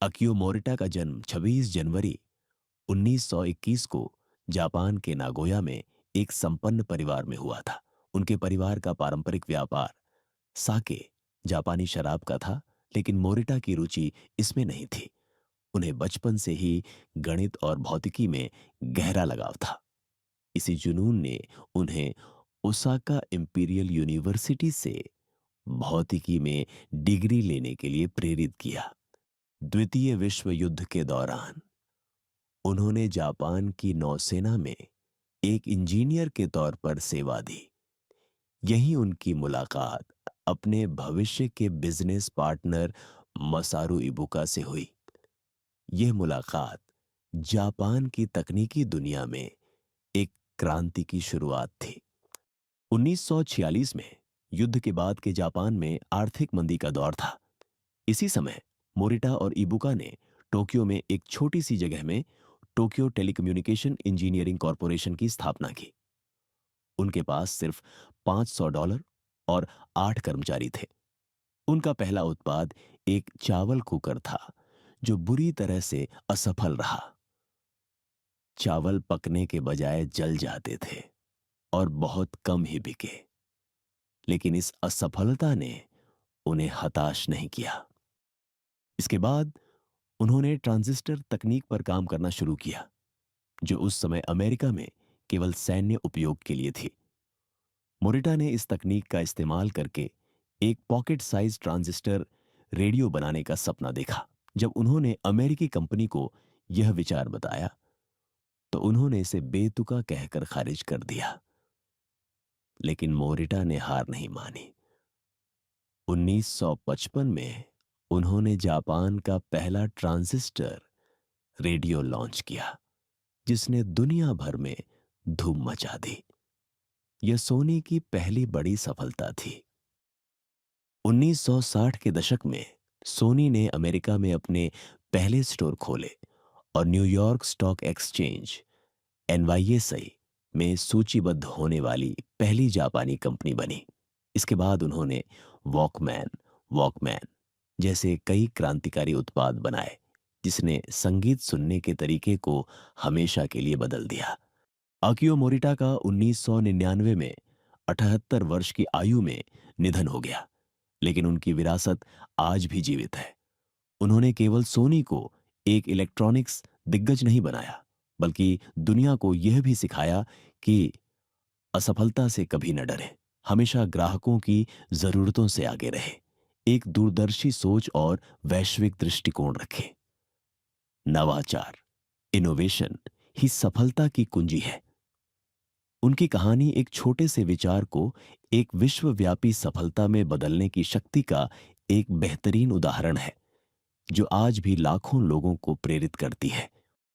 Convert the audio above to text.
Akio Morita का जन्म 26 जनवरी 1921 को जापान के नागोया में एक संपन्न परिवार में हुआ था। उनके परिवार का पारंपरिक व्यापार साके जापानी शराब का था, लेकिन मोरिटा की रुचि इसमें नहीं थी। उन्हें बचपन से ही गणित और भौतिकी में गहरा लगाव था। इसी जुनून ने उन्हें ओसाका इंपीरियल यूनिवर्सिटी से भौतिकी में डिग्री लेने के लिए प्रेरित किया। द्वितीय विश्व युद्ध के दौरान उन्होंने जापान की नौसेना में एक इंजीनियर के तौर पर सेवा दी। यहीं उनकी मुलाकात अपने भविष्य के बिजनेस पार्टनर मसारू इबुका से हुई। यह मुलाकात जापान की तकनीकी दुनिया में एक क्रांति की शुरुआत थी। 1946 में युद्ध के बाद के जापान में आर्थिक मंदी का दौर था। इसी समय मोरिटा और इबुका ने टोक्यो में एक छोटी सी जगह में टोक्यो टेलीकम्युनिकेशन इंजीनियरिंग कॉरपोरेशन की स्थापना की। उनके पास सिर्फ $500 और 8 कर्मचारी थे। उनका पहला उत्पाद एक चावल कुकर था जो बुरी तरह से असफल रहा। चावल पकने के बजाय जल जाते थे और बहुत कम ही बिके। लेकिन इस असफलता ने उन्हें हताश नहीं किया। इसके बाद उन्होंने ट्रांजिस्टर तकनीक पर काम करना शुरू किया, जो उस समय अमेरिका में केवल सैन्य उपयोग के लिए थी। मोरिटा ने इस तकनीक का इस्तेमाल करके एक पॉकेट साइज ट्रांजिस्टर रेडियो बनाने का सपना देखा। जब उन्होंने अमेरिकी कंपनी को यह विचार बताया तो उन्होंने इसे बेतुका कहकर खारिज कर दिया। लेकिन मोरिटा ने हार नहीं मानी। 1955 में उन्होंने जापान का पहला ट्रांजिस्टर रेडियो लॉन्च किया, जिसने दुनिया भर में धूम मचा दी। यह सोनी की पहली बड़ी सफलता थी। 1960 के दशक में सोनी ने अमेरिका में अपने पहले स्टोर खोले और न्यूयॉर्क स्टॉक एक्सचेंज NYSE में सूचीबद्ध होने वाली पहली जापानी कंपनी बनी। इसके बाद उन्होंने वॉकमैन जैसे कई क्रांतिकारी उत्पाद बनाए, जिसने संगीत सुनने के तरीके को हमेशा के लिए बदल दिया। आकियो मोरिटा का 1999 में 78 वर्ष की आयु में निधन हो गया, लेकिन उनकी विरासत आज भी जीवित है। उन्होंने केवल सोनी को एक इलेक्ट्रॉनिक्स दिग्गज नहीं बनाया, बल्कि दुनिया को यह भी सिखाया कि असफलता से कभी न डरें, हमेशा ग्राहकों की जरूरतों से आगे रहे, एक दूरदर्शी सोच और वैश्विक दृष्टिकोण रखें। नवाचार, इनोवेशन ही सफलता की कुंजी है। उनकी कहानी एक छोटे से विचार को एक विश्वव्यापी सफलता में बदलने की शक्ति का एक बेहतरीन उदाहरण है, जो आज भी लाखों लोगों को प्रेरित करती है।